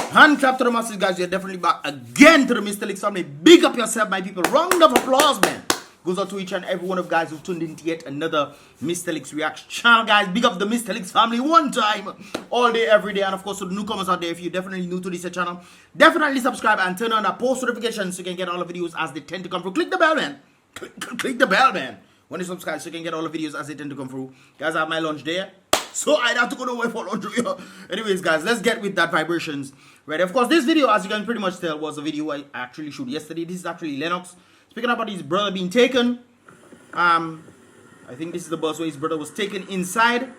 Hand clap to the masses, guys. You're definitely back again to the Mystelics family. Big up yourself, my people. Round of applause, man. Goes out to each and every one of guys who've tuned into yet another Mystelics reaction channel, guys. Big up the Mystelics family one time, all day, every day. And of course, to the newcomers out there, if you're definitely new to this channel, definitely subscribe and turn on the post notifications so you can get all the videos as they tend to come through. Click the bell, man. Click the bell, man. When you subscribe so you can get all the videos as they tend to come through. Guys, I have my lunch there, so I have to go away for lunch. Anyways, guys, let's get with that vibrations. Right, of course, this video, as you can pretty much tell, was a video I actually shot yesterday. This is actually Lennox speaking about his brother being taken. I think this is the bus where his brother was taken inside.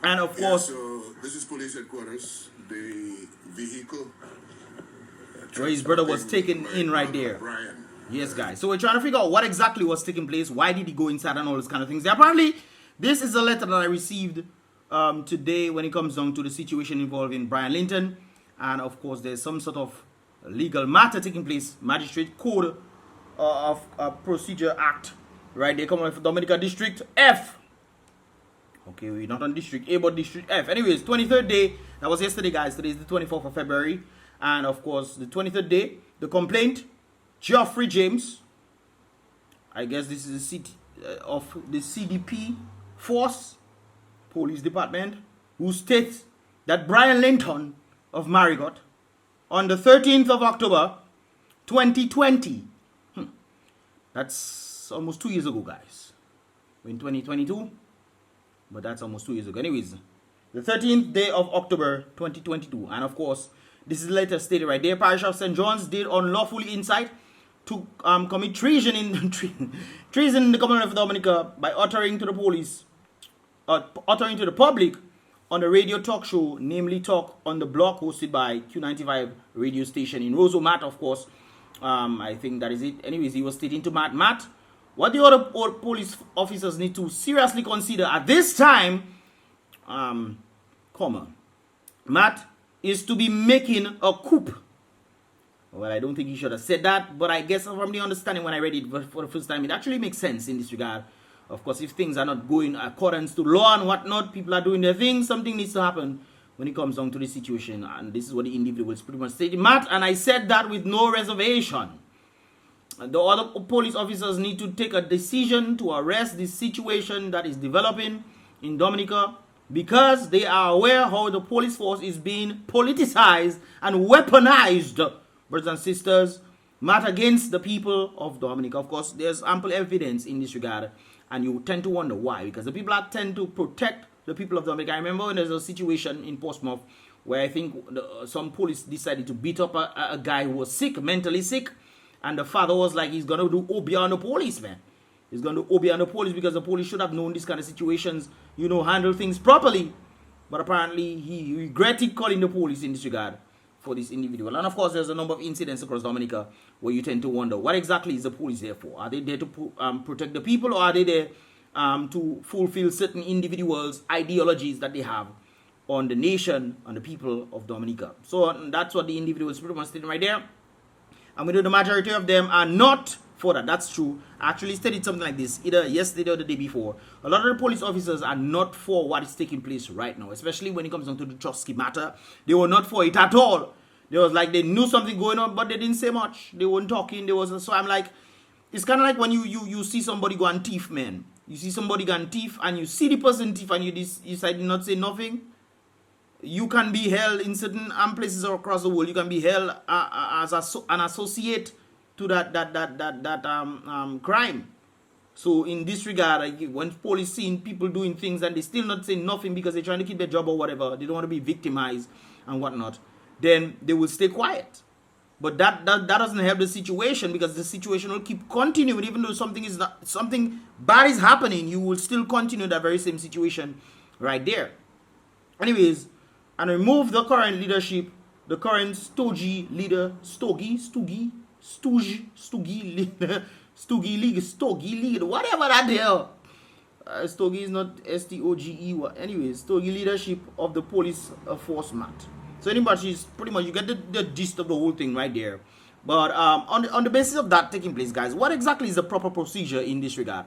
And of course, so this is police headquarters. The vehicle where his brother was taken in right there. Brian. Yes, guys. So we're trying to figure out what exactly was taking place. Why did he go inside and all those kind of things. Apparently, this is a letter that I received today when it comes down to the situation involving Brian Linton. And of course, there's some sort of legal matter taking place. Magistrate Code of Procedure Act. Right, they come from Dominica District F. Okay, we're not on District A, but District F. Anyways, 23rd day. That was yesterday, guys. Today is the 24th of February. And of course, the 23rd day, the complaint, Geoffrey James. I guess this is the city of the CDP Force Police Department, who states that Brian Linton of Marigot on the 13th of October 2020. That's almost 2 years ago, guys. We're in 2022, but that's almost 2 years ago. Anyways, the 13th day of October 2022, and of course, this is later stated right there. Parish of St. John's did unlawfully incite to commit treason in treason in the commonwealth of Dominica by uttering to the police, uttering to the public on the radio talk show, namely Talk on the Block, hosted by Q95 radio station in Roseau. Matt, of course, I think that is it. Anyways, he was stating to Matt, what the other police officers need to seriously consider at this time, Matt, is to be making a coup. Well, I don't think he should have said that, but I guess from the understanding when I read it for the first time, it actually makes sense in this regard. Of course, if things are not going accordance to law and whatnot, people are doing their thing, something needs to happen when it comes down to the situation. And this is what the individual is pretty much stating. Matt, and I said that with no reservation. The other police officers need to take a decision to arrest this situation that is developing in Dominica, because they are aware how the police force is being politicized and weaponized, brothers and sisters, Matt, against the people of Dominica. Of course, there's ample evidence in this regard, and you tend to wonder why, because the people that tend to protect the people of Dominica. I remember when there's a situation in Portsmouth where I think some police decided to beat up a guy who was sick, mentally sick, and the father was like, he's going to do OB on the police, man. He's going to do OB on the police because the police should have known these kind of situations, you know, handle things properly. But apparently, he regretted calling the police in this regard for this individual. And of course, there's a number of incidents across Dominica where you tend to wonder, what exactly is the police there for? Are they there to protect the people, or are they there to fulfill certain individuals' ideologies that they have on the nation, on the people of Dominica? So that's what the individuals pretty much stating right there. And we know the majority of them are not for that. That's true. I actually stated something like this either yesterday or the day before. A lot of the police officers are not for what is taking place right now, especially when it comes down to the Trotsky matter. They were not for it at all. They was like, they knew something going on, but they didn't say much. They weren't talking. So I'm like, it's kind of like when you see somebody go and thief, man. You see somebody go and thief, and you see the person thief, and you decide not to say nothing. You can be held in certain places across the world. You can be held as an associate to that crime. So in this regard, when police seeing people doing things and they still not saying nothing because they're trying to keep their job or whatever, they don't want to be victimized and whatnot, then they will stay quiet. But that doesn't help the situation, because the situation will keep continuing. Even though something bad is happening, you will still continue that very same situation right there. Anyways, and remove the current leadership, the current Stoogie leader, Stoogie leader, whatever that hell. Stoogie is not S-T-O-G-E. Anyways, Stoogie leadership of the police force, Matt. So anybody, pretty much, you get the gist of the whole thing right there. But on the basis of that taking place, guys, what exactly is the proper procedure in this regard?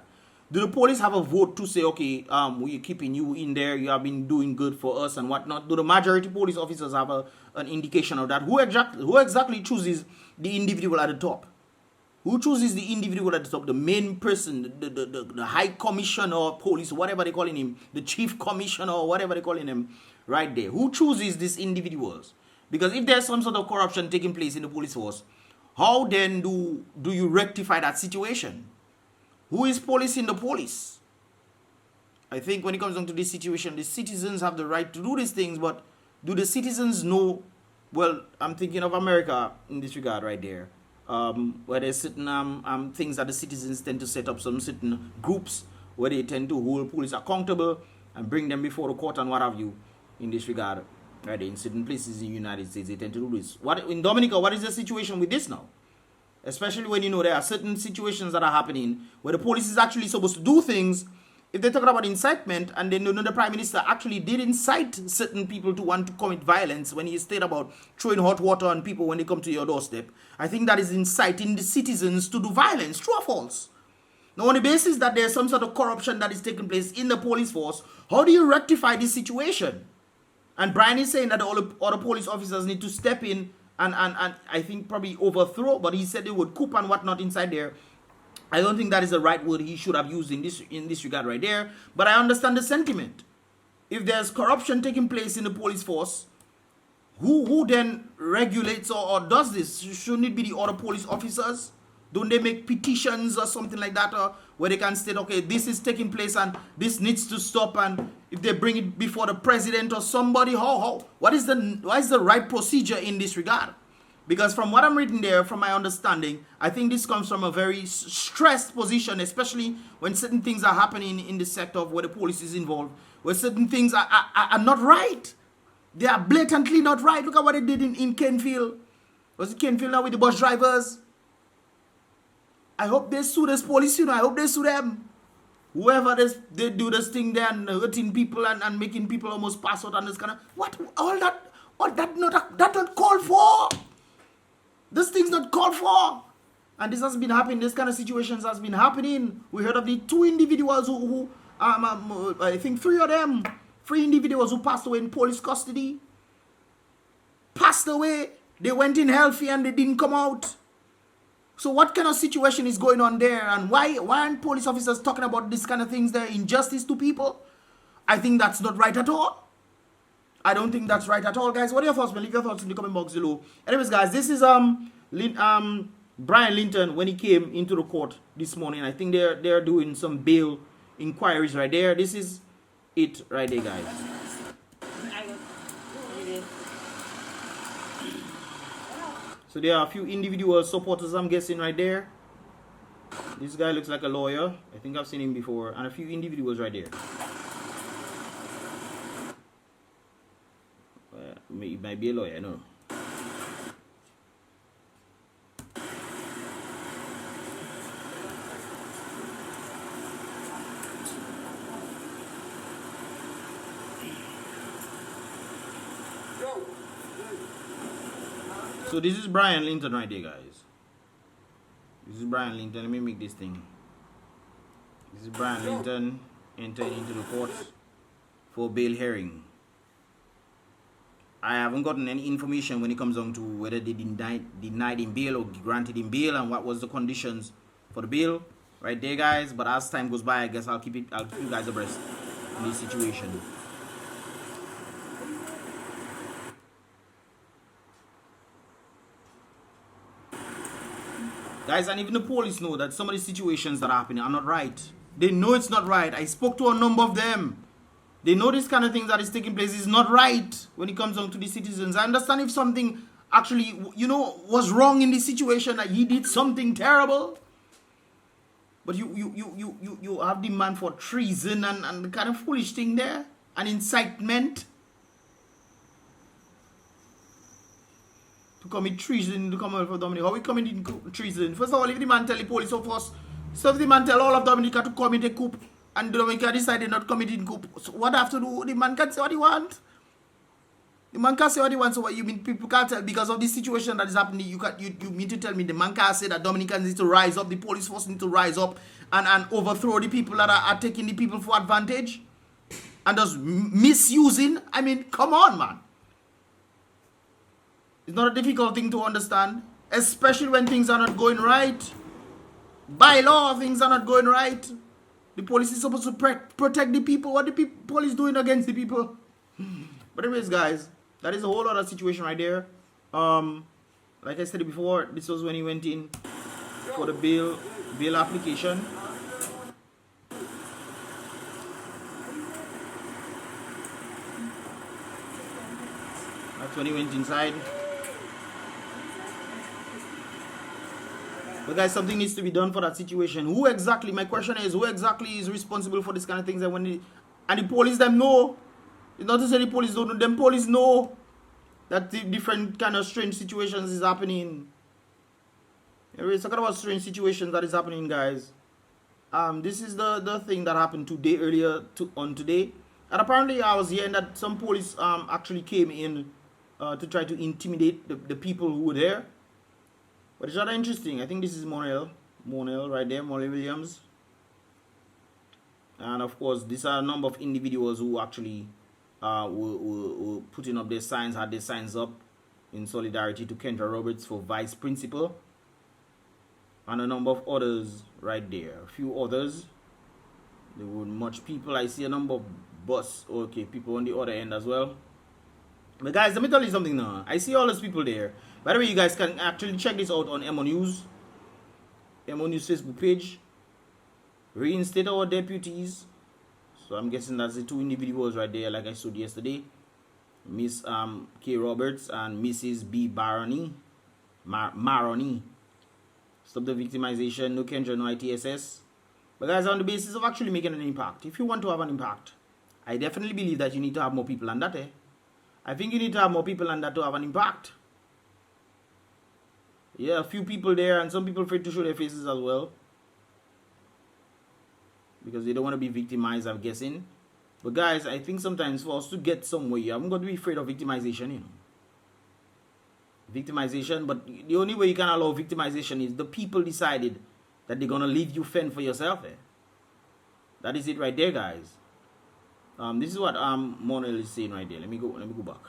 Do the police have a vote to say, okay, we're keeping you in there, you have been doing good for us and whatnot? Do the majority police officers have an indication of that? Who exactly chooses the individual at the top? Who chooses the individual at the top? The main person, the high commissioner of police, whatever they're calling him, the chief commissioner or whatever they're calling him, right there. Who chooses these individuals? Because if there's some sort of corruption taking place in the police force, how then do you rectify that situation? Who is policing the police? I think when it comes down to this situation, the citizens have the right to do these things, but do the citizens know? Well, I'm thinking of America in this regard right there, where there's certain things that the citizens tend to set up some certain groups where they tend to hold police accountable and bring them before the court and what have you in this regard. Right, in certain places in the United States, they tend to do this. In Dominica, what is the situation with this now? Especially when you know there are certain situations that are happening where the police is actually supposed to do things. If they're talking about incitement and then the Prime Minister actually did incite certain people to want to commit violence when he stated about throwing hot water on people when they come to your doorstep, I think that is inciting the citizens to do violence. True or false? Now, on the basis that there's some sort of corruption that is taking place in the police force, how do you rectify this situation? And Brian is saying that all the police officers need to step in and I think probably overthrow, but he said they would coup and whatnot inside there. I don't think that is the right word he should have used in this regard right there. But I understand the sentiment. If there's corruption taking place in the police force, who then regulates or does this? Shouldn't it be the other police officers? Don't they make petitions or something like that, or where they can state, okay, this is taking place and this needs to stop, and if they bring it before the president or somebody, what is the right procedure in this regard? Because from what I'm reading there, from my understanding, I think this comes from a very stressed position, especially when certain things are happening in the sector of where the police is involved, where certain things are not right. They are blatantly not right. Look at what they did in Kenfield. Was it Kenfield now with the bus drivers? I hope they sue this police, I hope they sue them. Whoever they do this thing there and hurting people and making people almost pass out and this kind of, what, all that not called for. This thing's not called for. And this has been happening, this kind of situations has been happening. We heard of the two individuals who I think three individuals who passed away in police custody. Passed away. They went in healthy and they didn't come out. So what kind of situation is going on there? And why aren't police officers talking about this kind of things there? Injustice to people? I think that's not right at all. I don't think that's right at all, guys. What are your thoughts? Leave your thoughts in the comment box below. Anyways, guys, this is Brian Linton when he came into the court this morning. I think they're doing some bail inquiries right there. This is it right there, guys. So there are a few individual supporters, I'm guessing, right there. This guy looks like a lawyer. I think I've seen him before. And a few individuals right there. He might be a lawyer, I don't know. So this is Brian Linton right there, guys. This is Brian Linton. Let me make this thing. This is Brian Linton entering into the court for bail hearing. I haven't gotten any information when it comes down to whether they denied him bail or granted him bail and what was the conditions for the bail right there, guys. But as time goes by, I guess I'll keep you guys abreast in this situation. Guys, and even the police know that some of the situations that are happening are not right. They know it's not right. I spoke to a number of them. They know this kind of thing that is taking place is not right when it comes down to the citizens. I understand if something actually, was wrong in this situation, that he did something terrible. But you have demand for treason and the kind of foolish thing there, and incitement to commit treason to come out for Dominica. How we committing treason? First of all, if the man tell the police of us, so if the man tell all of Dominica to commit a coup, and Dominica decided not committing coup, so what have to do? The man can say what he wants. The man can't say what he wants. So what you mean? People can't tell because of this situation that is happening. You mean to tell me the man can't say that Dominicans need to rise up, the police force need to rise up and overthrow the people that are taking the people for advantage and just misusing? I mean, come on, man. It's not a difficult thing to understand, especially when things are not going right. By law, things are not going right. The police is supposed to protect the people. What the police doing against the people? But anyways, guys, that is a whole other situation right there. Like I said before, this was when he went in for the bail application. That's when he went inside. But guys, something needs to be done for that situation. Who exactly, my question is, who exactly is responsible for this kind of things? And the police them know. It's not to say the police don't know. Them police know that the different kind of strange situations is happening. We're talking about strange situations that is happening, guys. This is the thing that happened earlier today. And apparently I was hearing that some police actually came in to try to intimidate the people who were there. But it's rather interesting. I think this is Monel right there, Monel Williams. And of course, these are a number of individuals who actually were putting up their signs, had their signs up in solidarity to Kendra Roberts for vice principal. And a number of others right there. A few others. There were much people. I see a number of people on the other end as well. But guys, let me tell you something now. I see all those people there. By the way, you guys can actually check this out on MO News. MO News Facebook page. Reinstate our deputies. So I'm guessing that's the two individuals right there, like I showed yesterday. Miss K. Roberts and Mrs. B. Maroni. Stop the victimization. No Kendra, no ITSS. But guys, on the basis of actually making an impact. If you want to have an impact, I definitely believe that you need to have more people than that. I think you need to have more people than that to have an impact. Yeah, a few people there and some people afraid to show their faces as well. Because they don't want to be victimized, I'm guessing. But guys, I think sometimes for us to get somewhere, I'm going to be afraid of victimization, you know. Victimization, but the only way you can allow victimization is the people decided that they're going to leave you fend for yourself. That is it right there, guys. This is what Monel is saying right there. Let me go back.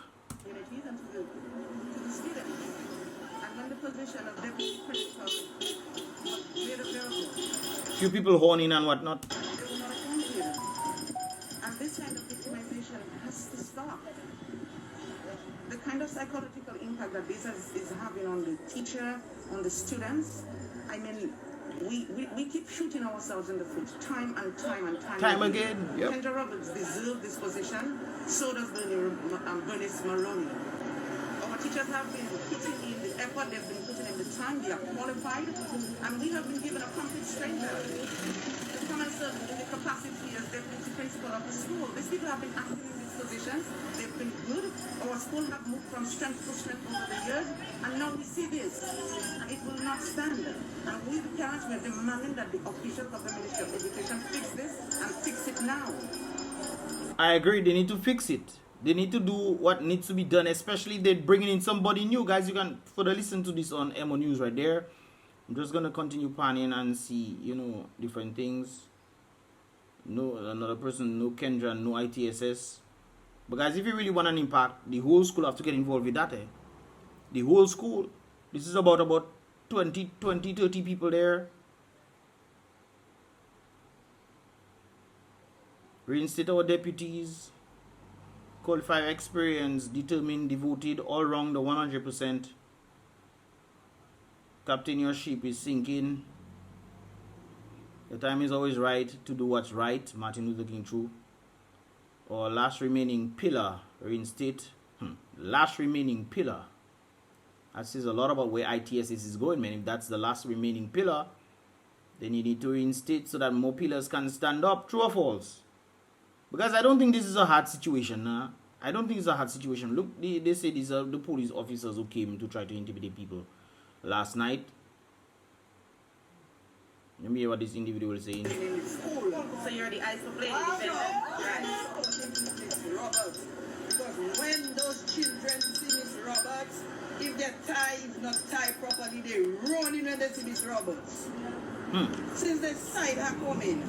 Few people horning and whatnot. And this kind of victimization has to stop. The kind of psychological impact that this is having on the teacher, on the students, I mean, we keep shooting ourselves in the foot time and time again. Yep. Kendra Roberts deserves this position, so does Bernice Maroney. Our teachers have been putting in the effort, they've been putting in the time, they are qualified, and we have been given a complete stranger to come and serve in the capacity as deputy principal of the school. These people have been acting in these positions, they've been good. Our school have moved from strength to strength over the years, and now we see this, and it will not stand. And we, the parents, were demanding that the officials of the Ministry of Education fix this, and fix it now. I agree, they need to fix it. They need to do what needs to be done, especially they're bringing in somebody new. Guys, you can further listen to this on MO News right there. I'm just going to continue panning and see, you know, different things. No, another person, no Kendra, no ITSS. But guys, if you really want an impact, the whole school have to get involved with that. The whole school. This is about 20, 30 people there. Reinstate our deputies. Qualify experience, determined, devoted, all round the 100%. Captain, your ship is sinking. The time is always right to do what's right. Martin Luther King true. Or last remaining pillar, reinstate. Last remaining pillar. That says a lot about where ITSS is going, man. If that's the last remaining pillar, then you need to reinstate so that more pillars can stand up. True or false? Because I don't think this is a hard situation. I don't think it's a hard situation. Look, they say these are the police officers who came to try to intimidate people last night. Let me hear what this individual is saying. So you're the eyes for playing defender. Right. because when those children see Miss Roberts, if their tie is not tied properly, they run in when they see Miss Roberts. Since the side her coming,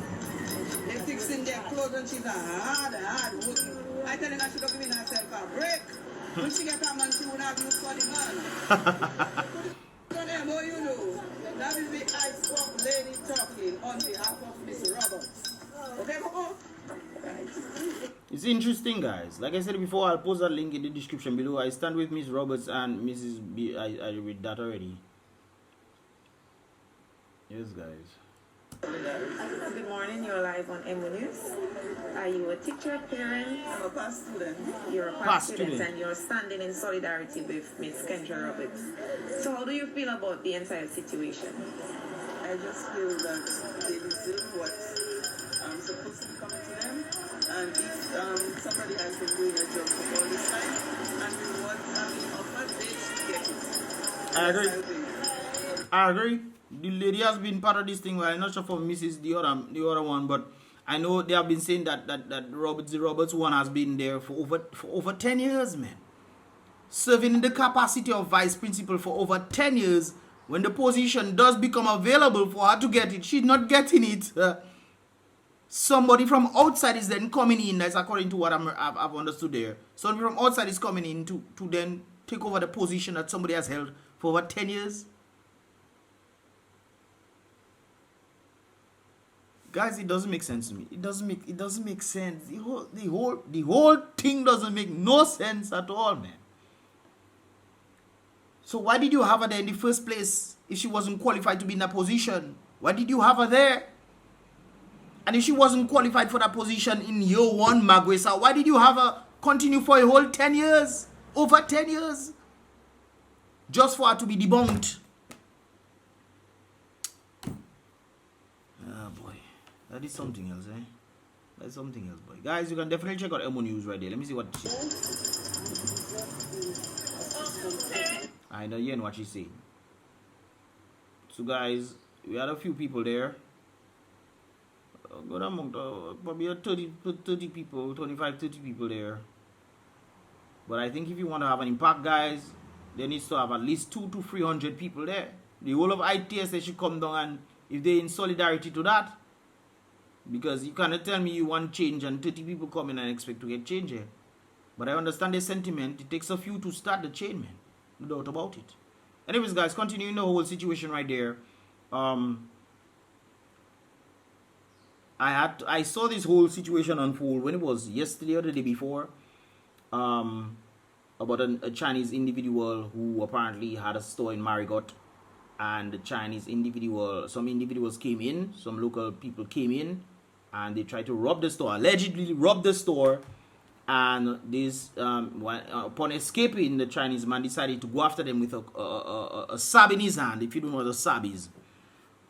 they fixing their clothes and she's a hard working. I tell her that she don't give herself a break. When she get a man, she won't have use for the man. So them, how you know? That is the ice pop lady talking on behalf of Miss Roberts. Okay, Coco? It's interesting, guys. Like I said before, I'll post that link in the description below. I stand with Miss Roberts and Mrs. B. I read that already. Yes, guys. Good morning, you're live on MO News. Are you a teacher, parent? I'm a past student. You're a past student and you're standing in solidarity with Miss Kendra Roberts. So how do you feel about the entire situation? I just feel that they deserve what's supposed to be coming to them. And if somebody has been doing a job for all this time and what's being offered, they should get it. I agree. I agree. The lady has been part of this thing. Well, I'm not sure for Mrs. the other one, but I know they have been saying that the Roberts one has been there for over 10 years, man. Serving in the capacity of vice principal for over 10 years. When the position does become available for her to get it, she's not getting it. Somebody from outside is then coming in. That's according to what I've understood there. Somebody from outside is coming in to then take over the position that somebody has held for over 10 years. Guys, it doesn't make sense to me. It doesn't make sense. The whole thing doesn't make no sense at all, man. So why did you have her there in the first place if she wasn't qualified to be in that position? Why did you have her there? And if she wasn't qualified for that position in year one, Magwesa, why did you have her continue for a whole 10 years? Over 10 years? Just for her to be debunked. Oh boy. That is something else, eh? That's something else, boy. Guys, you can definitely check out MO News right there. Let me see what she I know you know what she's saying. So guys, we had a few people there. Good amount of, probably 30 people, 25, 30 people there. But I think if you want to have an impact, guys, there needs to have at least 200 to 300 people there. The whole of ITSS should come down, and if they're in solidarity to that, because you cannot tell me you want change and 30 people come in and expect to get change here. But I understand the sentiment. It takes a few to start the chain, man. No doubt about it. Anyways, guys, continuing the whole situation right there. I saw this whole situation unfold when it was yesterday or the day before. About a Chinese individual who apparently had a store in Marigot, and the Chinese individual, some individuals came in, some local people came in, and they tried to rob the store, allegedly rob the store. And this, upon escaping, the Chinese man decided to go after them with a sab in his hand. If you don't know what a sab is,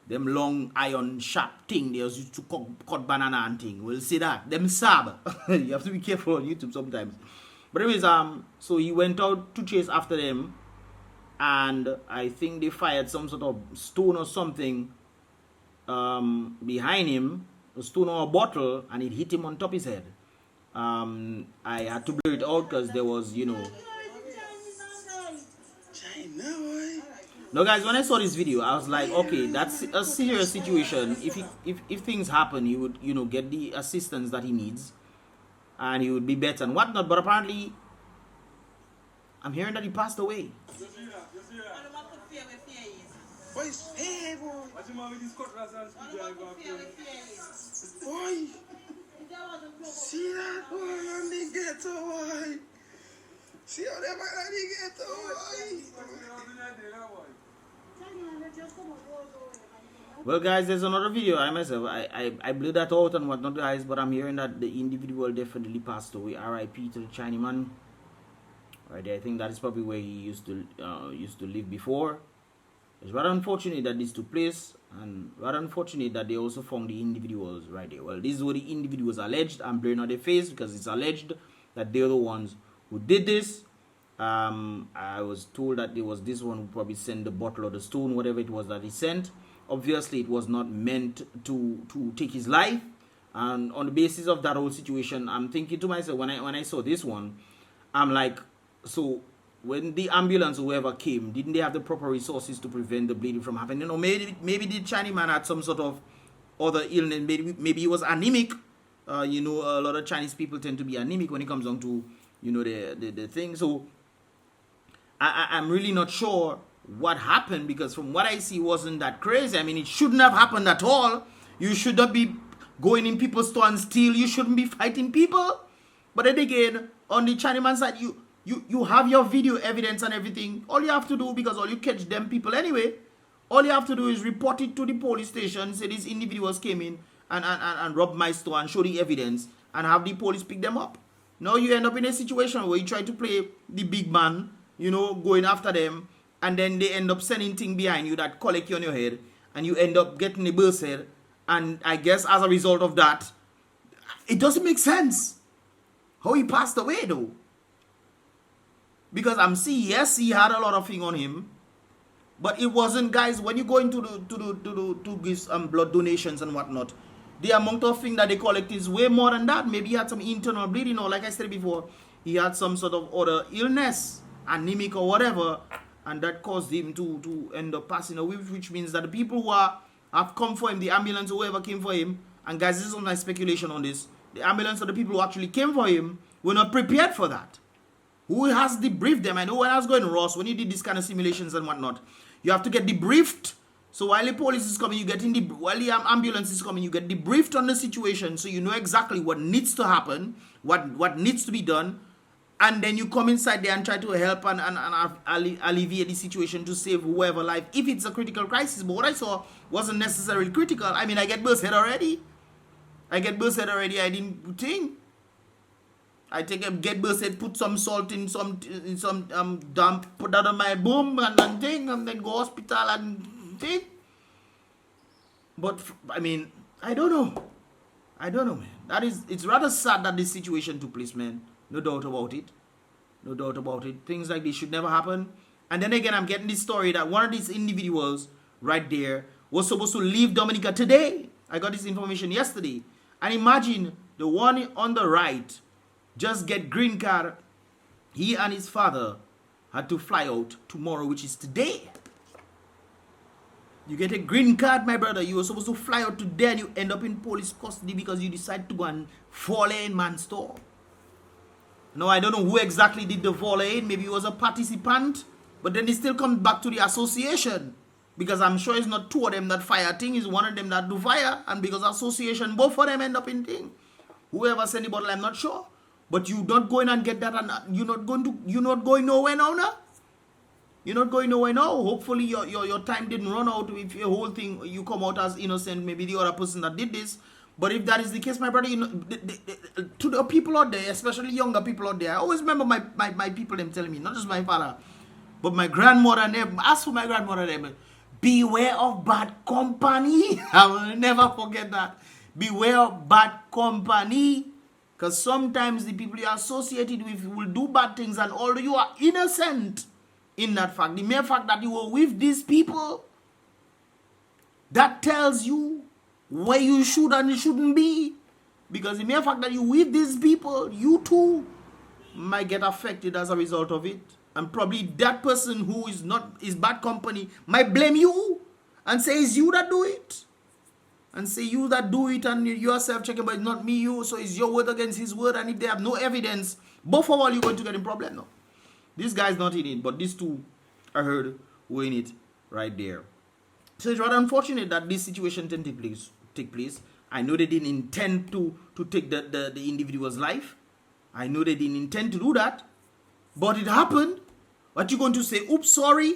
them long iron sharp thing they used to cut banana and thing. We'll see that. Them sab. You have to be careful on YouTube sometimes. But anyways, so he went out to chase after them, and I think they fired some sort of stone or something behind him, a stone or a bottle, and it hit him on top of his head. I had to blur it out because there was, you know. No, guys, when I saw this video, I was like, okay, that's a serious situation. If things happen, he would, you know, get the assistance that he needs, and he would be better and whatnot. But apparently, I'm hearing that he passed away. See that boy on the ghetto, boy. See how they might on the ghetto, boy. Well, guys, there's another video. I myself, I blew that out and whatnot, guys. But I'm hearing that the individual definitely passed away. R.I.P. to the Chinese man. Right there, I think that is probably where he used to live before. It's rather unfortunate that this took place, and rather unfortunate that they also found the individuals right there. Well, this is what the individuals alleged. I'm blurring out their face because it's alleged that they're the ones who did this. I was told that there was this one who probably sent the bottle or the stone, whatever it was that he sent. Obviously, it was not meant to take his life. And on the basis of that whole situation, I'm thinking to myself, when I saw this one, I'm like, so when the ambulance or whoever came, didn't they have the proper resources to prevent the bleeding from happening? You know, maybe the Chinese man had some sort of other illness. Maybe he was anemic. You know, a lot of Chinese people tend to be anemic when it comes down to, you know, the thing. So I'm really not sure what happened, because from what I see, it wasn't that crazy. I mean, it shouldn't have happened at all. You should not be going in people's store and steal. You shouldn't be fighting people. But then again, on the Chinese man side, you have your video evidence and everything. All you have to do, because all you catch them people anyway, all you have to do is report it to the police station, say these individuals came in and robbed my store, and show the evidence and have the police pick them up. Now you end up in a situation where you try to play the big man, you know, going after them, and then they end up sending things behind you that collect you on your head, and you end up getting a bursted. And I guess as a result of that, it doesn't make sense how he passed away though. Because I'm seeing, yes, he had a lot of thing on him, but it wasn't, guys, when you go into to give blood donations and whatnot, the amount of thing that they collect is way more than that. Maybe he had some internal bleeding, or like I said before, he had some sort of other illness, anemic or whatever, and that caused him to end up passing away, which means that the people who have come for him, the ambulance or whoever came for him, and guys, this is my speculation on this, the ambulance or the people who actually came for him were not prepared for that. Who has debriefed them? I know when I was going Ross, when you did this kind of simulations and whatnot, you have to get debriefed. So while the police is coming, while the ambulance is coming, you get debriefed on the situation, so you know exactly what needs to happen, what needs to be done, and then you come inside there and try to help and alleviate the situation to save whoever life, if it's a critical crisis. But what I saw wasn't necessarily critical. I mean, I get bursted already. I didn't think. I get bursted, put some salt in some dump, put that on my boom and thing, and then go hospital and thing. But I mean, I don't know, man. It's rather sad that this situation took place, man. No doubt about it. Things like this should never happen. And then again, I'm getting this story that one of these individuals right there was supposed to leave Dominica today. I got this information yesterday. And imagine the one on the right just get green card. He and his father had to fly out tomorrow, which is today. You get a green card, my brother. You were supposed to fly out today, and you end up in police custody because you decide to go and volley in man's store. Now, I don't know who exactly did the volley. Maybe it was a participant. But then it still comes back to the association. Because I'm sure it's not two of them that fire thing. It's one of them that do fire. And because association, both of them end up in thing. Whoever sent the bottle, I'm not sure. But you don't go in and get that. And you're not going nowhere now. You're not going nowhere now. Hopefully your time didn't run out. If your whole thing, you come out as innocent. Maybe the other person that did this. But if that is the case, my brother, you know, to the people out there, especially younger people out there, I always remember my people, them telling me, not just my father, but my grandmother and them. As for my grandmother, them, beware of bad company. I will never forget that. Beware of bad company. Because sometimes the people you are associated with will do bad things, and although you are innocent in that fact, the mere fact that you were with these people, that tells you where you should and shouldn't be. Because the mere fact that you with these people, you too might get affected as a result of it. And probably that person who is bad company might blame you and say it's you that do it. And say you that do it and yourself checking, but it's not me, you. So it's your word against his word. And if they have no evidence, both of all you're going to get in problem now. This guy's not in it, but these two, I heard, were in it right there. So it's rather unfortunate that this situation didn't take place. I know they didn't intend to take the individual's life. I know they didn't intend to do that. But it happened. What you going to say? Oops, sorry.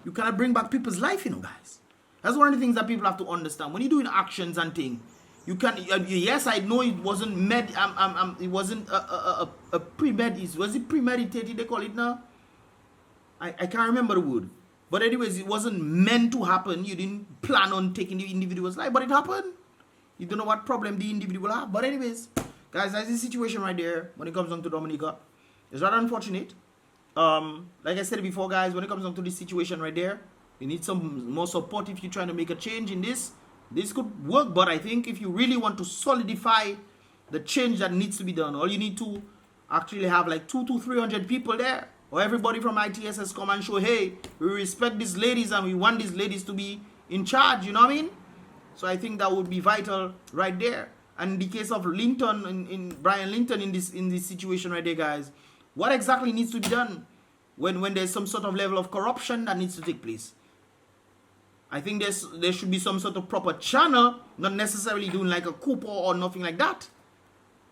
You cannot bring back people's life, you know, guys. That's one of the things that people have to understand. When you're doing actions and things, you can. Yes, I know it wasn't it wasn't a premeditated. Was it premeditated? They call it now. I can't remember the word. But anyways, it wasn't meant to happen. You didn't plan on taking the individual's life, but it happened. You don't know what problem the individual have. But anyways, guys, that's the situation right there when it comes down to Dominica. It's rather unfortunate. Like I said before, guys, when it comes down to this situation right there, you need some more support if you're trying to make a change in this. This could work, but I think if you really want to solidify the change that needs to be done, all you need to actually have like 200 to 300 people there, or everybody from ITSS come and show, hey, we respect these ladies and we want these ladies to be in charge, you know what I mean? So I think that would be vital right there. And in the case of Linton, in Brian Linton, in this situation right there, guys, what exactly needs to be done when there's some sort of level of corruption that needs to take place? I think there should be some sort of proper channel, not necessarily doing like a coup or nothing like that.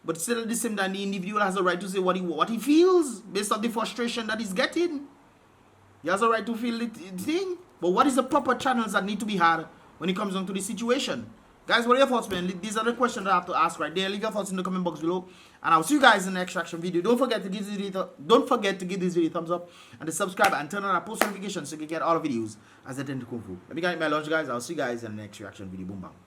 But still at the same time, the individual has a right to say what he feels based on the frustration that he's getting. He has a right to feel the thing. But what is the proper channels that need to be had when it comes down to the situation? Guys, what are your thoughts, man? These are the questions I have to ask right there. Leave your thoughts in the comment box below. And I'll see you guys in the next reaction video. Don't forget to give this video a thumbs up and to subscribe and turn on our post notifications so you can get all the videos as they tend to come through. Let me get my lunch, guys. I'll see you guys in the next reaction video. Boom, bang.